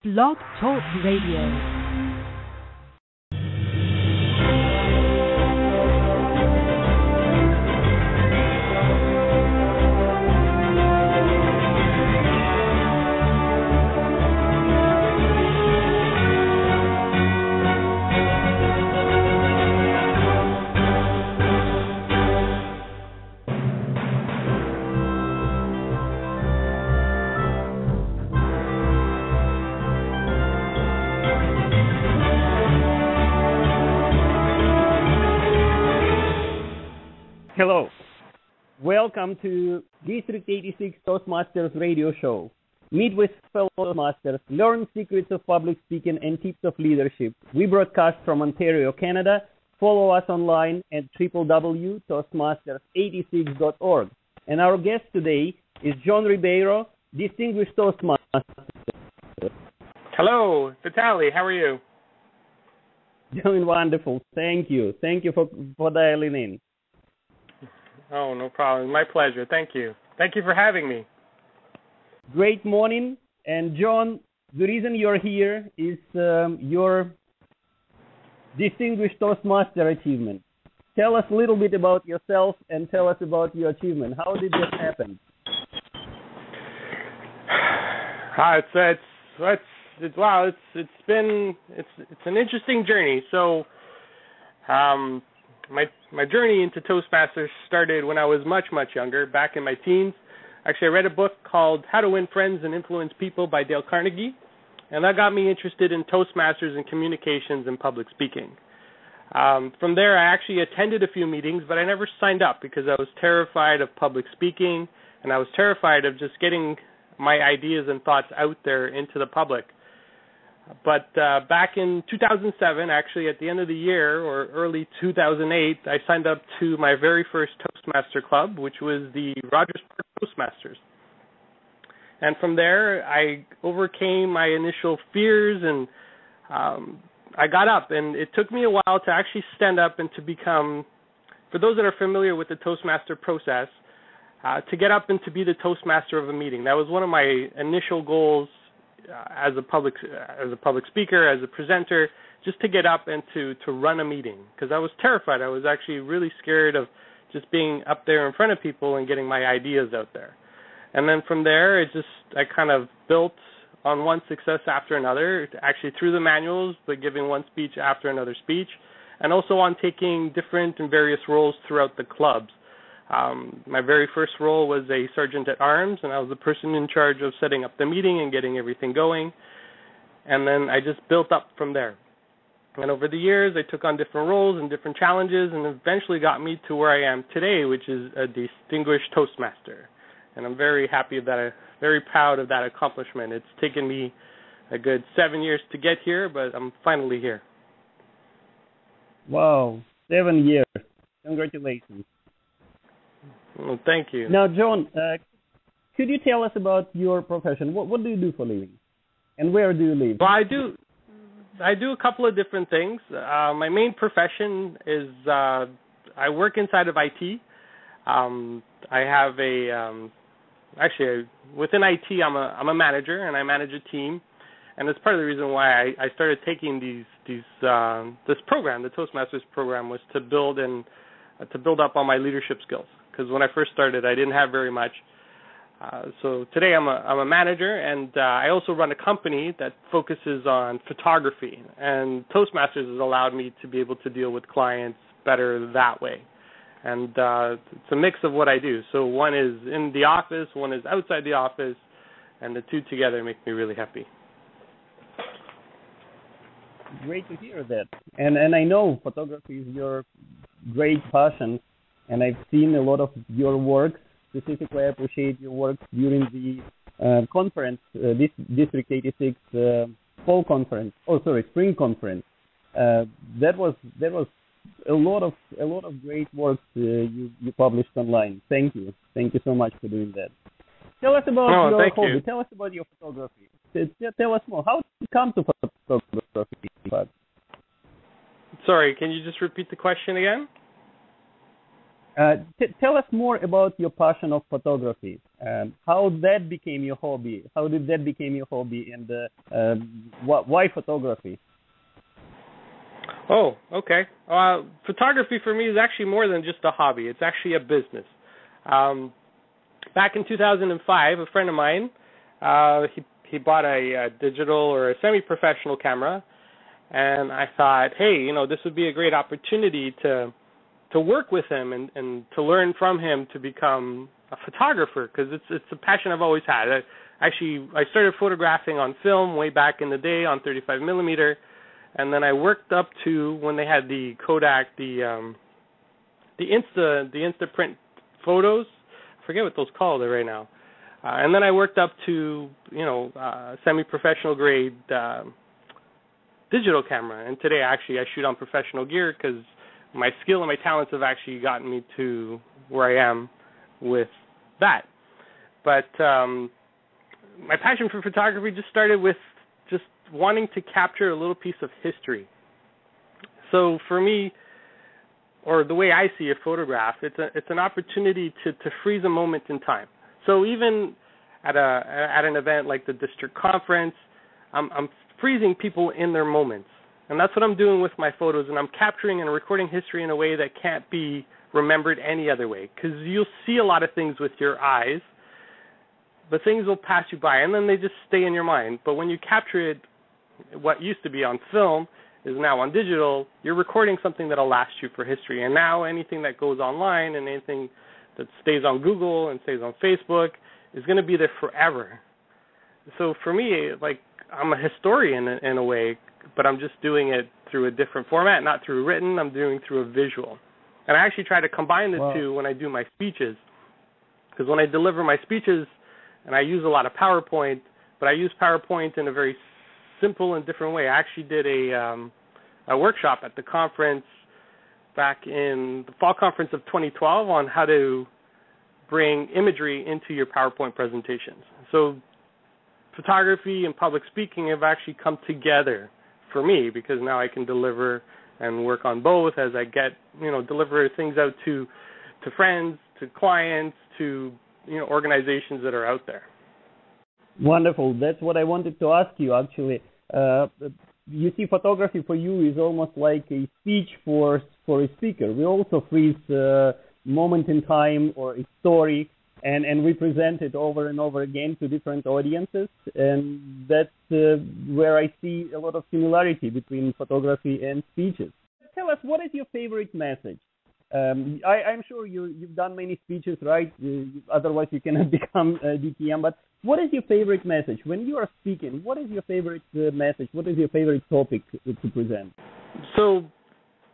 Blog Talk Radio. Hello. Welcome to District 86 Toastmasters radio show. Meet with fellow Toastmasters, learn secrets of public speaking and tips of leadership. We broadcast from Ontario, Canada. Follow us online at www.toastmasters86.org. And our guest today is John Ribeiro, Distinguished Toastmaster. Hello, Vitaly. How are you? Doing wonderful. Thank you. Thank you for dialing in. Oh, no problem. My pleasure. Thank you. Thank you for having me. Great morning. And John, the reason you're here is your Distinguished Toastmaster achievement. Tell us a little bit about yourself and tell us about your achievement. How did this happen? It's an interesting journey. So, My journey into Toastmasters started when I was much, much younger, back in my teens. Actually, I read a book called How to Win Friends and Influence People by Dale Carnegie, and that got me interested in Toastmasters and communications and public speaking. From there, I actually attended a few meetings, but I never signed up because I was terrified of public speaking, and I was terrified of just getting my ideas and thoughts out there into the public. But back in 2007, actually at the end of the year or early 2008, I signed up to my very first Toastmaster club, which was the Rogers Park Toastmasters. And from there, I overcame my initial fears and I got up. And it took me a while to actually stand up and to become, for those that are familiar with the Toastmaster process, to get up and to be the Toastmaster of a meeting. That was one of my initial goals. As a public speaker, as a presenter, just to get up and to run a meeting, because I was terrified. I was actually really scared of just being up there in front of people and getting my ideas out there. And then from there, I kind of built on one success after another, actually through the manuals, but giving one speech after another speech, and also on taking different and various roles throughout the clubs. My very first role was a sergeant at arms, and I was the person in charge of setting up the meeting and getting everything going. And then I just built up from there. And over the years, I took on different roles and different challenges, and eventually got me to where I am today, which is a Distinguished Toastmaster. And I'm very happy very proud of that accomplishment. It's taken me a good 7 years to get here, but I'm finally here. Wow, 7 years. Congratulations. Well, thank you. Now, John, could you tell us about your profession? What do you do for a living? And where do you live? Well, I do a couple of different things. My main profession is I work inside of IT. I have actually within IT, I'm a manager, and I manage a team. And it's part of the reason why I started taking this program, the Toastmasters program, was to build up on my leadership skills. Because when I first started, I didn't have very much. So today I'm a manager, and I also run a company that focuses on photography. And Toastmasters has allowed me to be able to deal with clients better that way. And it's a mix of what I do. So one is in the office, one is outside the office, and the two together make me really happy. Great to hear that. And I know photography is your great passion. And I've seen a lot of your work. Specifically, I appreciate your work during the conference, this District 86 fall conference. Spring conference. That was a lot of great work you published online. Thank you so much for doing that. Tell us about your hobby. Tell us about your photography. Tell us more. How did you come to photography? Sorry, can you just repeat the question again? Tell us more about your passion of photography. How that became your hobby? How did that become your hobby? And why photography? Oh, okay. Photography for me is actually more than just a hobby. It's actually a business. Back in 2005, a friend of mine, he bought a digital or a semi-professional camera, and I thought, hey, this would be a great opportunity to work with him and to learn from him to become a photographer, because it's a passion I've always had. I started photographing on film way back in the day on 35 millimeter, and then I worked up to when they had the Kodak, the Instaprint photos. I forget what those called right now. And then I worked up to semi-professional grade digital camera, and today I shoot on professional gear because my skill and my talents have actually gotten me to where I am with that. But my passion for photography just started with just wanting to capture a little piece of history. So for me, or the way I see a photograph, it's an opportunity to freeze a moment in time. So even at an event like the district conference, I'm freezing people in their moments. And that's what I'm doing with my photos, and I'm capturing and recording history in a way that can't be remembered any other way, because you'll see a lot of things with your eyes, but things will pass you by, and then they just stay in your mind. But when you capture it, what used to be on film is now on digital, you're recording something that'll last you for history. And now anything that goes online and anything that stays on Google and stays on Facebook is going to be there forever. So for me, I'm a historian in a way, but I'm just doing it through a different format, not through written. I'm doing through a visual. And I actually try to combine the two when I do my speeches, because when I deliver my speeches, and I use a lot of PowerPoint, but I use PowerPoint in a very simple and different way. I actually did a workshop at the conference back in the fall conference of 2012 on how to bring imagery into your PowerPoint presentations. So photography and public speaking have actually come together for me, because now I can deliver and work on both as I get, deliver things out to friends, to clients, to, organizations that are out there. Wonderful. That's what I wanted to ask you, actually. You see, photography for you is almost like a speech for a speaker. We also freeze a moment in time or a story and we present it over and over again to different audiences, and that's where I see a lot of similarity between photography and speeches. Tell us, what is your favorite message? I'm sure you've done many speeches, right? Otherwise you cannot become a DTM, but what is your favorite message? When you are speaking, what is your favorite message? What is your favorite topic to present? So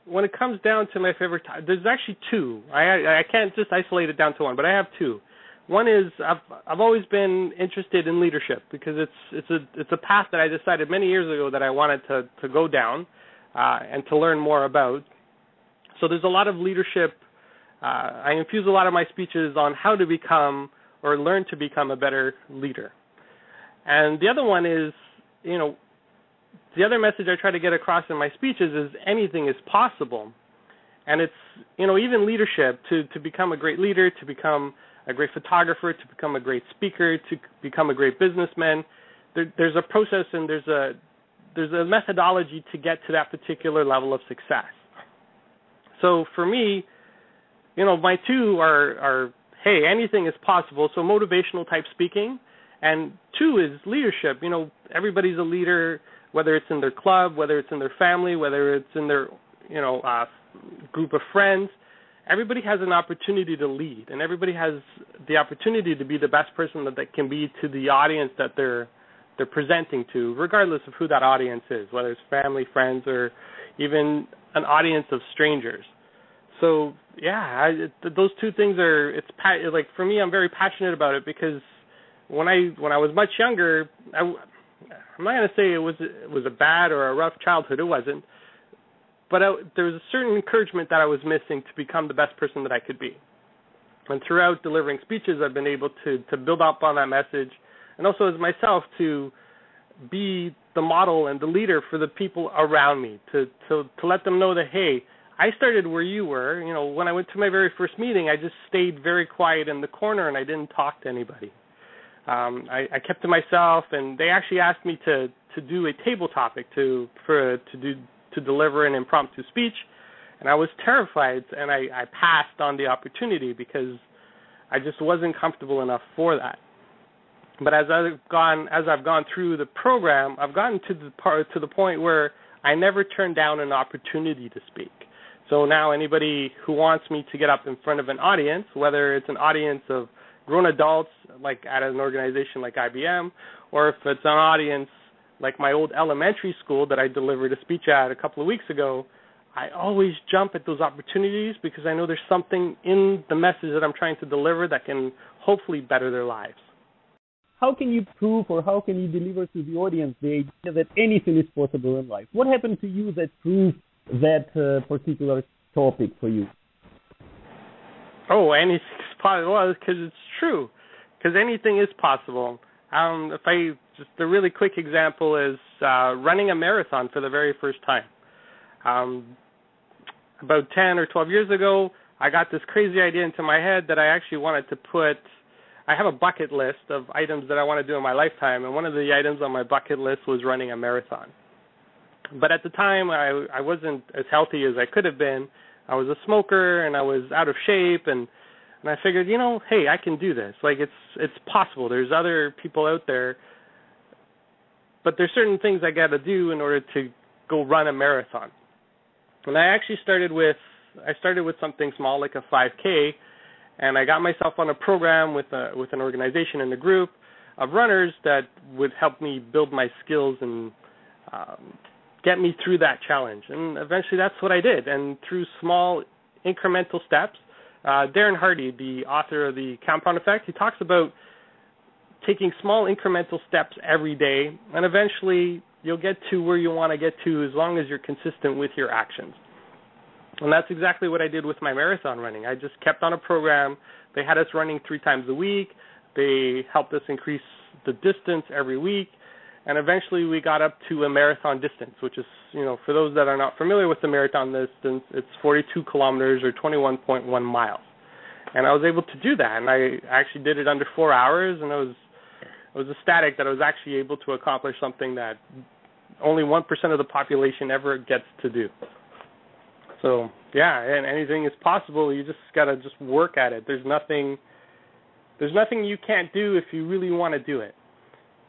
when it comes down to my favorite, there's actually two. I can't just isolate it down to one, but I have two. One is I've always been interested in leadership, because it's a path that I decided many years ago that I wanted to go down and to learn more about. So there's a lot of leadership. I infuse a lot of my speeches on how to become or learn to become a better leader. And the other one is, the other message I try to get across in my speeches is anything is possible. And it's, even leadership, to become a great leader, to become a great photographer, to become a great speaker, to become a great businessman, there's a process and there's a methodology to get to that particular level of success. So for me, my two are hey, anything is possible, so motivational type speaking, and two is leadership. Everybody's a leader, whether it's in their club, whether it's in their family, whether it's in their, group of friends. Everybody has an opportunity to lead, and everybody has the opportunity to be the best person that they can be to the audience that they're presenting to, regardless of who that audience is, whether it's family, friends, or even an audience of strangers. So those two things are, for me, I'm very passionate about it, because when I was much younger, I'm not going to say it was a bad or a rough childhood. It wasn't. But there was a certain encouragement that I was missing to become the best person that I could be. And throughout delivering speeches, I've been able to build up on that message, and also as myself to be the model and the leader for the people around me, to let them know that, hey, I started where you were. When I went to my very first meeting, I just stayed very quiet in the corner and I didn't talk to anybody. I kept to myself, and they actually asked me to do a table topic to deliver an impromptu speech, and I was terrified, and I passed on the opportunity because I just wasn't comfortable enough for that. But as I've gone through the program, I've gotten to the point where I never turn down an opportunity to speak. So now anybody who wants me to get up in front of an audience, whether it's an audience of grown adults, like at an organization like IBM, or if it's an audience like my old elementary school that I delivered a speech at a couple of weeks ago, I always jump at those opportunities because I know there's something in the message that I'm trying to deliver that can hopefully better their lives. How can you prove, or how can you deliver to the audience the idea that anything is possible in life? What happened to you that proved that particular topic for you? Oh, anything's possible. Well, because it's true. Because anything is possible. Just a really quick example is running a marathon for the very first time. About 10 or 12 years ago, I got this crazy idea into my head that I actually wanted to I have a bucket list of items that I want to do in my lifetime, and one of the items on my bucket list was running a marathon. But at the time, I wasn't as healthy as I could have been. I was a smoker, and I was out of shape, and I figured, hey, I can do this. Like, it's possible. There's other people out there, but there's certain things I got to do in order to go run a marathon. And I actually started with something small, like a 5K, and I got myself on a program with an organization and a group of runners that would help me build my skills and get me through that challenge. And eventually that's what I did. And through small incremental steps, Darren Hardy, the author of The Compound Effect, he talks about taking small incremental steps every day, and eventually you'll get to where you want to get to as long as you're consistent with your actions. And that's exactly what I did with my marathon running. I just kept on a program. They had us running 3 times a week. They helped us increase the distance every week. And eventually we got up to a marathon distance, which is, for those that are not familiar with the marathon distance, it's 42 kilometers or 21.1 miles. And I was able to do that. And I actually did it under 4 hours, and I was ecstatic that I was actually able to accomplish something that only 1% of the population ever gets to do. So, yeah, and anything is possible. You just got to just work at it. There's nothing you can't do if you really want to do it.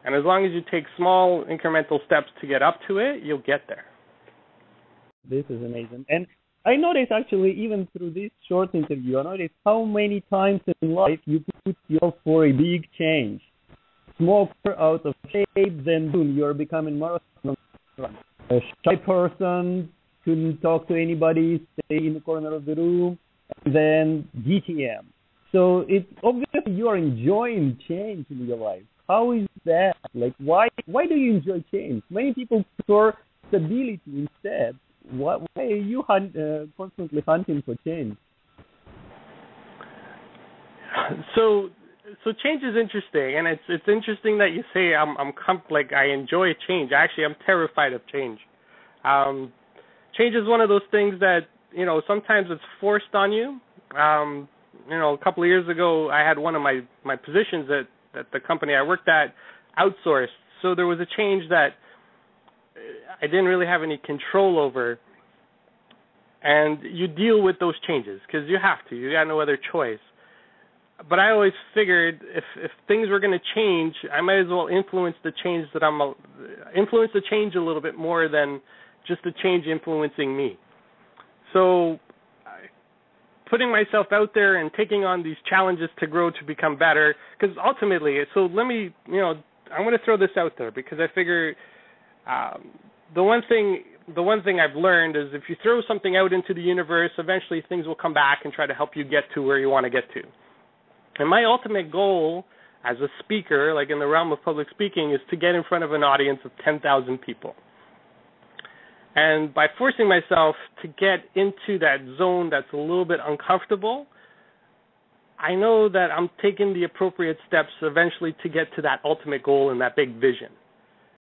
And as long as you take small incremental steps to get up to it, you'll get there. This is amazing. And I noticed actually, even through this short interview, I noticed how many times in life you put yourself for a big change. Smoker, out of shape, then boom, you're becoming marathon runner. A shy person, couldn't talk to anybody, stay in the corner of the room, and then DTM. So it's obviously you are enjoying change in your life. How is that? Like, why do you enjoy change? Many people prefer stability instead. Why are you constantly hunting for change? So change is interesting, and it's interesting that you say I enjoy change. Actually, I'm terrified of change. Change is one of those things that sometimes it's forced on you. A couple of years ago, I had one of my positions at the company I worked at outsourced. So there was a change that I didn't really have any control over. And you deal with those changes because you have to. You got no other choice. But I always figured if things were going to change, I might as well influence the change a little bit more than just the change influencing me. So putting myself out there and taking on these challenges to grow, to become better, because ultimately, so let me, I'm going to throw this out there because I figure the one thing I've learned is if you throw something out into the universe, eventually things will come back and try to help you get to where you want to get to. And my ultimate goal as a speaker, like in the realm of public speaking, is to get in front of an audience of 10,000 people. And by forcing myself to get into that zone that's a little bit uncomfortable, I know that I'm taking the appropriate steps eventually to get to that ultimate goal and that big vision.